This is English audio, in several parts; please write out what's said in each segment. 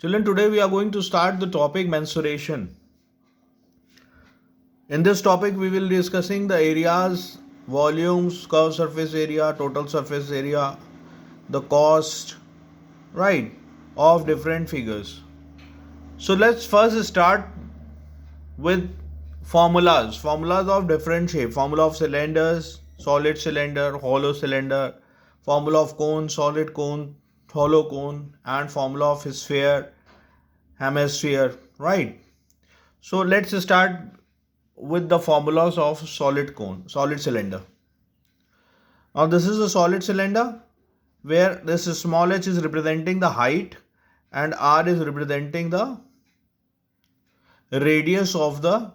Children, today we are going to start the topic mensuration. In this topic, we will be discussing the areas, volumes, curved surface area, total surface area, the cost, right, of different figures. So let's first start with formulas of different shape, formula of cylinders, solid cylinder, hollow cylinder, formula of cone, solid cone, hollow cone, and formula of sphere, hemisphere, right? So let's start with the formulas of solid cylinder. Now this is a solid cylinder where this small h is representing the height and r is representing the radius of the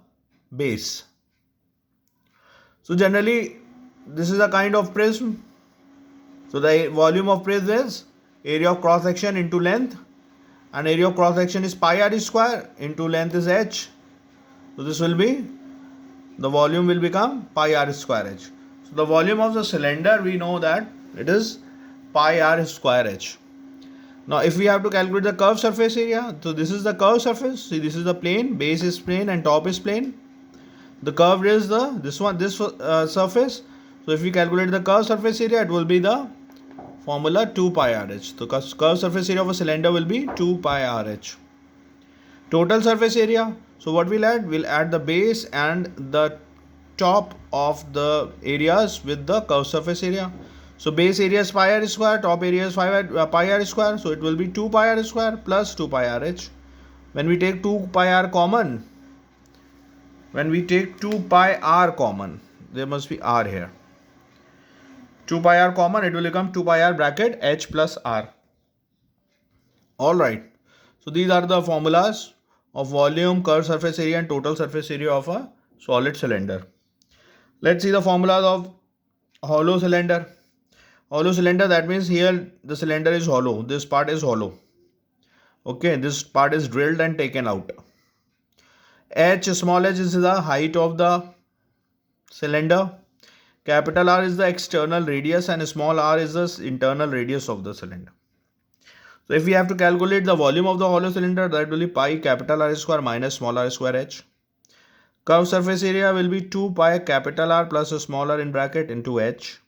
base. So generally this is a kind of prism. So the volume of prism is area of cross section into length, and area of cross section is pi r square into length is h. So this will be, the volume will become pi r square h. So the volume of the cylinder, we know that it is pi r square h. Now if we have to calculate the curved surface area, so this is the curved surface. See, this is the plane, base is plane and top is plane. The curved is this surface. So if we calculate the curved surface area, it will be the formula 2 pi r h. So curved surface area of a cylinder will be 2 pi r h. Total surface area. So what we'll add? We'll add the base and the top of the areas with the curved surface area. So base area is pi r square, top area is pi r square. So it will be 2 pi r square plus 2 pi r h. When we take 2 pi r common, there must be r here. 2 pi r common, it will become 2 pi r bracket h plus r. Alright. So these are the formulas of volume, curved surface area and total surface area of a solid cylinder. Let's see the formulas of hollow cylinder. Hollow cylinder, that means here the cylinder is hollow. This part is hollow. Okay, this part is drilled and taken out. H, small h is the height of the cylinder. Capital R is the external radius and small r is the internal radius of the cylinder. So if we have to calculate the volume of the hollow cylinder, that will be pi capital R square minus small r square h. Curved surface area will be 2 pi capital R plus a small r in bracket into h.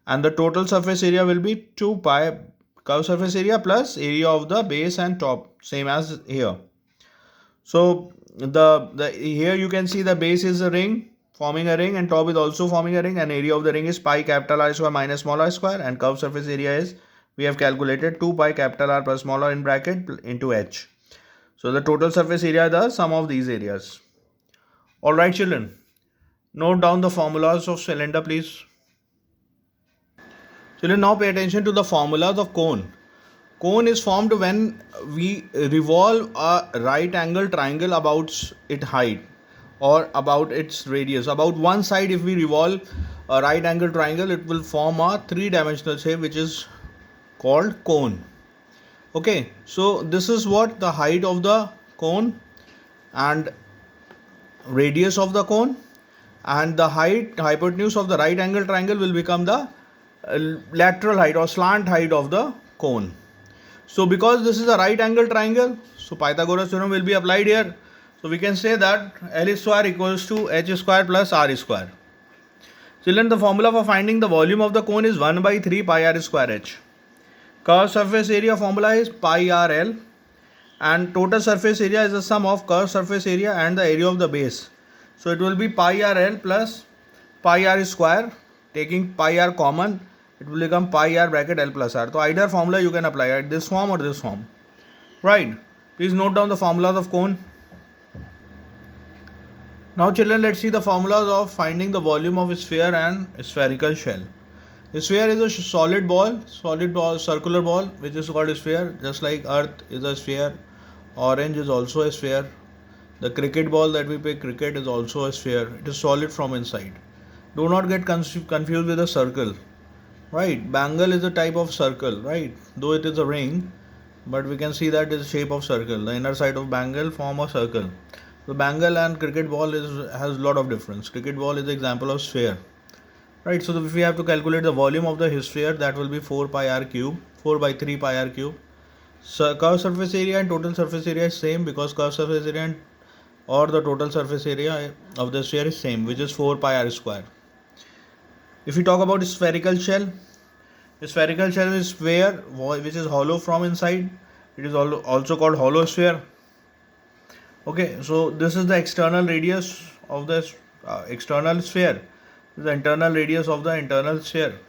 And the total surface area will be 2 pi curved surface area plus area of the base and top, same as here. So the here you can see the base is a ring, forming a ring, and top is also forming a ring, and area of the ring is pi capital R square minus small r square, and curved surface area is, we have calculated 2 pi capital R plus small r in bracket into h. So the total surface area is the sum of these areas. Alright children, note down the formulas of cylinder please. Children, now pay attention to the formulas of cone. Cone is formed when we revolve a right angle triangle about its height or about its radius. About one side, if we revolve a right angle triangle, it will form a three-dimensional shape which is called cone. Okay, so this is what the height of the cone and radius of the cone, and the hypotenuse of the right angle triangle will become the lateral height or slant height of the cone. So because this is a right angle triangle, so Pythagoras theorem will be applied here. So we can say that L square equals to h square plus r square. Children, the formula for finding the volume of the cone is 1 by 3 pi r square h. Curved surface area formula is pi r l, and total surface area is the sum of curved surface area and the area of the base. So it will be pi r l plus pi r square. Taking pi r common, it will become pi r bracket l plus r. So either formula you can apply, at this form or this form. Right. Please note down the formulas of cone. Now children, let's see the formulas of finding the volume of a sphere and a spherical shell. A sphere is a solid ball, circular ball, which is called a sphere, just like earth is a sphere. Orange is also a sphere. The cricket ball that we play cricket is also a sphere. It is solid from inside. Do not get confused with a circle. Right, bangle is a type of circle, right? Though it is a ring, but we can see that it is shape of circle. The inner side of bangle form a circle. The bangle and cricket ball has a lot of difference. Cricket ball is the example of sphere. Right, so if we have to calculate the volume of the sphere, that will be 4 pi r cube, 4 by 3 pi r cube. So curved surface area and total surface area is same, because curved surface area or the total surface area of the sphere is same, which is 4 pi r square. If we talk about spherical shell, a spherical shell is sphere which is hollow from inside. It is also called hollow sphere. Okay, so this is the external radius of the external sphere. This is the internal radius of the internal sphere.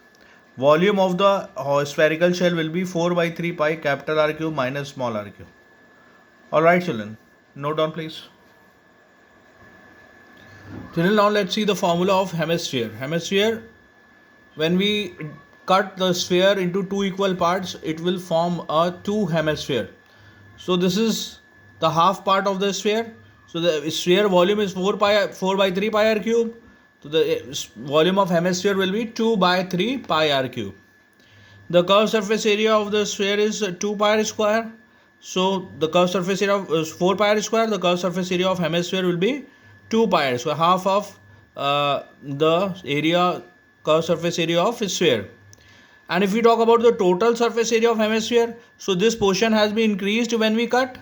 Volume of the spherical shell will be 4 by 3 pi capital R cube minus small r cube. Alright children, note down please. Children, now let's see the formula of hemisphere. Hemisphere, when we cut the sphere into two equal parts, it will form a two hemisphere. So this is the half part of the sphere. So the sphere volume is 4 by 3 pi r cube. So the volume of hemisphere will be 2 by 3 pi r cube. The curved surface area of the sphere is 2 pi r square. So the curved surface area is 4 pi r square. The curved surface area of hemisphere will be 2 pi r. So half of the area, curved surface area of sphere. And if we talk about the total surface area of hemisphere, so this portion has been increased when we cut,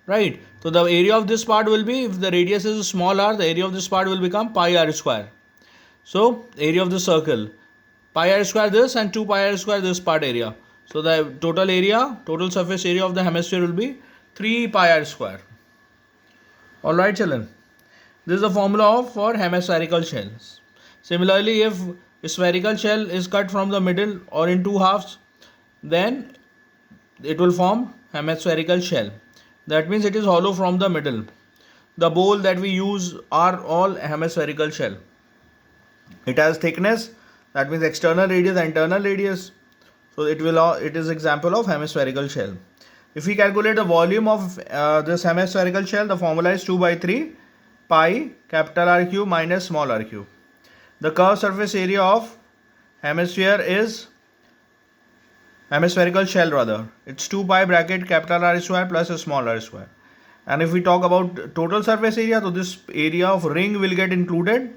right? So the area of this part will be, if the radius is small r, the area of this part will become pi r square. So area of the circle, pi r square this and 2 pi r square this part area. So the total area, total surface area of the hemisphere will be 3 pi r square. Alright children, this is the formula for hemispherical shells. Similarly, if a spherical shell is cut from the middle or in two halves, then it will form hemispherical shell. That means it is hollow from the middle. The bowl that we use are all hemispherical shell. It has thickness, that means external radius and internal radius. So it is example of hemispherical shell. If we calculate the volume of this hemispherical shell, the formula is 2 by 3 pi capital R cube minus small r cube. The curved surface area of hemispherical shell rather, it's 2 pi bracket capital R square plus a small r square. And if we talk about total surface area, so this area of ring will get included,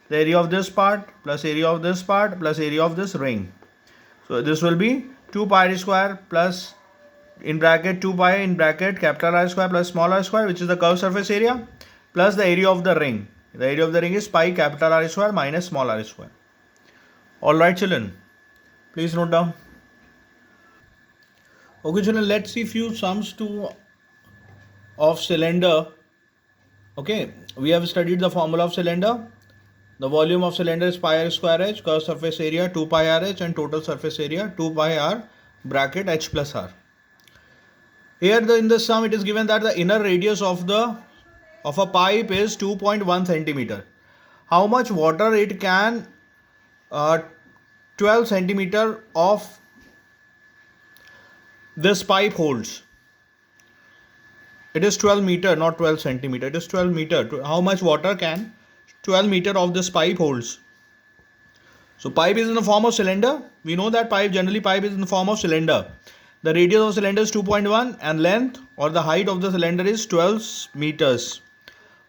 the area of this part plus area of this part plus area of this ring. So this will be 2 pi square plus in bracket 2 pi in bracket capital R square plus small r square, which is the curved surface area, plus the area of the ring. The area of the ring is pi capital R square minus small r square. Alright children, please note down. Okay children, let's see few sums of cylinder. Okay, we have studied the formula of cylinder. The volume of cylinder is pi r square h, curved surface area 2 pi r h, and total surface area 2 pi r bracket h plus r. Here in the sum it is given that the inner radius of a pipe is 2.1 centimeter. How much water it can 12 centimeter of this pipe holds? It is 12 meter, not 12 centimeter. It is 12 meter. How much water can 12 meter of this pipe holds? So pipe is in the form of cylinder. We know that generally pipe is in the form of cylinder. The radius of cylinder is 2.1 and length or the height of the cylinder is 12 meters.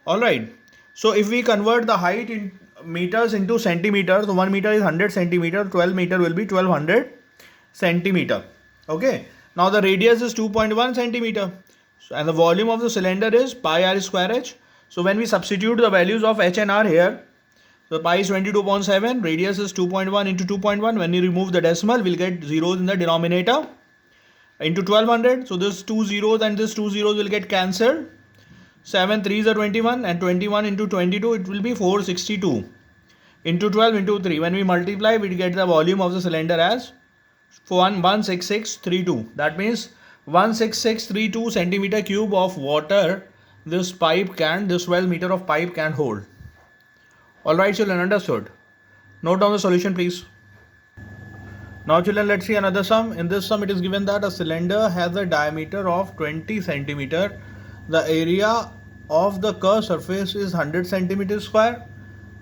Alright. So if we convert the height in meters into centimeters, so 1 meter is 100 centimeter, 12 meter will be 1200 centimeter. Okay. Now the radius is 2.1 centimeter. So, and the volume of the cylinder is pi r square h. So when we substitute the values of h and r here, so pi is 22.7, radius is 2.1 into 2.1. When you remove the decimal, we'll get zeros in the denominator into 1200. So this 2 zeros and this 2 zeros will get cancelled. 7 3s are 21 and 21 into 22 it will be 462 into 12 into 3. When we multiply, we get the volume of the cylinder as 16632. That means 16632 centimeter cube of water this 12 meter of pipe can hold. Alright children, understood. Note down the solution please. Now children, let's see another sum. In this sum it is given that a cylinder has a diameter of 20 centimeter. The area of the curved surface is 100 centimeter square.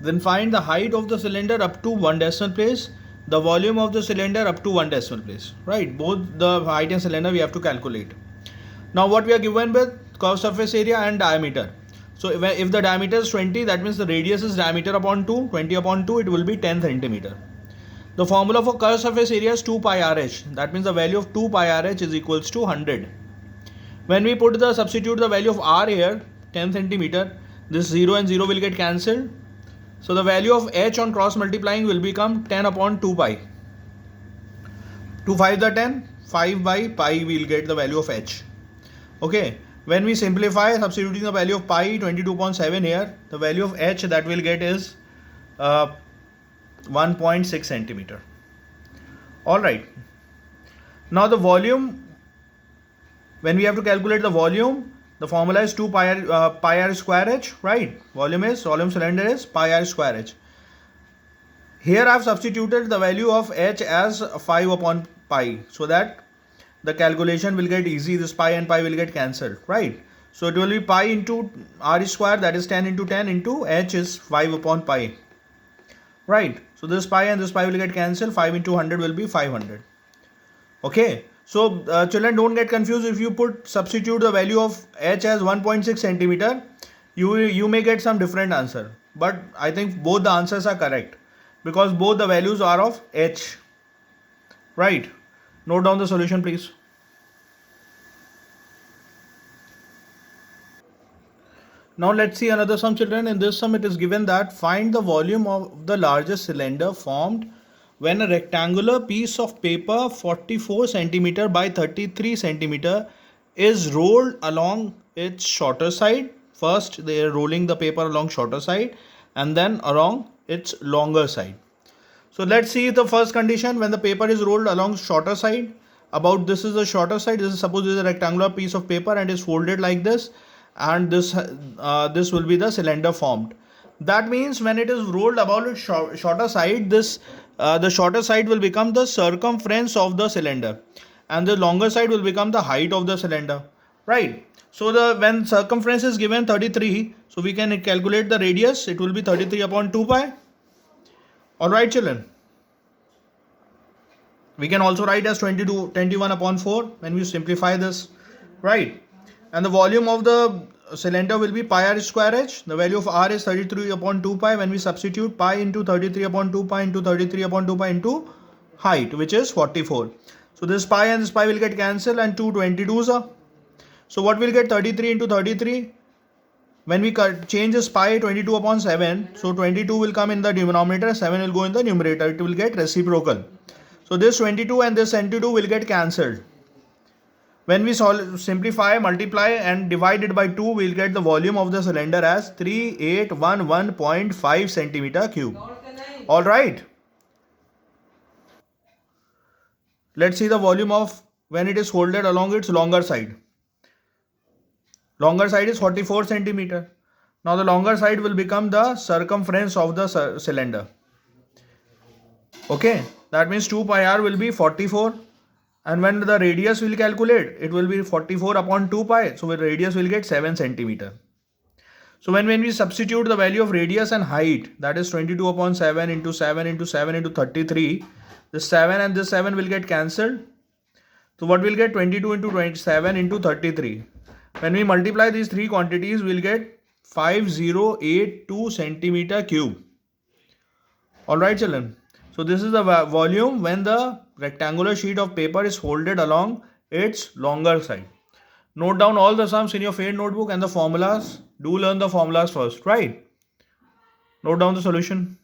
Then find the height of the cylinder up to 1 decimal place, the volume of the cylinder up to 1 decimal place. Right, both the height and cylinder we have to calculate. Now what we are given with curved surface area and diameter. So if the diameter is 20, that means the radius is diameter upon 2, 20 upon 2, it will be 10 centimeter. The formula for curved surface area is 2 pi RH. That means the value of 2 pi RH is equals to 100. When we substitute the value of R here, 10 centimeter, this 0 and 0 will get cancelled. So the value of H on cross multiplying will become 10 upon 2 pi. 2 5 the 10, 5 by pi we will get the value of H. Okay, when we simplify, substituting the value of pi 22.7 here, the value of H that we'll get is 1.6 centimeter. Alright, now the volume, when we have to calculate the volume, the formula is 2 pi r square h, right? Volume cylinder is pi r square h. Here I have substituted the value of h as 5 upon pi, so that the calculation will get easy. This pi and pi will get cancelled, right? So it will be pi into r square, that is 10 into 10 into h is 5 upon pi, right? So this pi and this pi will get cancelled. 5 into 100 will be 500. Okay. So children, don't get confused. If you substitute the value of h as 1.6 centimeter, you may get some different answer. But I think both the answers are correct because both the values are of h. Right. Note down the solution, please. Now let's see another sum, children. In this sum, it is given that find the volume of the largest cylinder formed when a rectangular piece of paper 44 centimeter by 33 centimeter is rolled along its shorter side. First, they are rolling the paper along shorter side and then along its longer side. So let's see the first condition. When the paper is rolled along shorter side, about this is the shorter side. This is, suppose this is a rectangular piece of paper and is folded like this, and this will be the cylinder formed. That means when it is rolled about its shorter side, the shorter side will become the circumference of the cylinder and the longer side will become the height of the cylinder, right? So when circumference is given 33, so we can calculate the radius. It will be 33 upon 2 pi. Alright, children. We can also write as 21 upon 4 when we simplify this, right? And the volume of the cylinder will be pi r square h. The value of r is 33 upon 2 pi. When we substitute pi into 33 upon 2 pi into 33 upon 2 pi into height, which is 44. So this pi and this pi will get cancelled and 2 22s are. So what will get 33 into 33? When we change this pi 22 upon 7, so 22 will come in the denominator, 7 will go in the numerator. It will get reciprocal. So this 22 and this 22 will get cancelled. When we simplify, multiply and divide it by 2, we will get the volume of the cylinder as 3811.5 centimeter cube. Alright. Let's see the volume of when it is folded along its longer side. Longer side is 44 centimeter. Now the longer side will become the circumference of the cylinder. Okay. That means 2 pi r will be 44. And when the radius will calculate, it will be 44 upon 2 pi. So the radius will get 7 centimeter. So when we substitute the value of radius and height, that is 22 upon 7 into 7 into 7 into 33, this 7 and this 7 will get cancelled. So what will get 22 into 27 into 33. When we multiply these three quantities, we will get 5082 centimeter cube. Alright, children. So this is the volume when the rectangular sheet of paper is folded along its longer side. Note down all the sums in your fair notebook and the formulas. Do learn the formulas first, right? Note down the solution.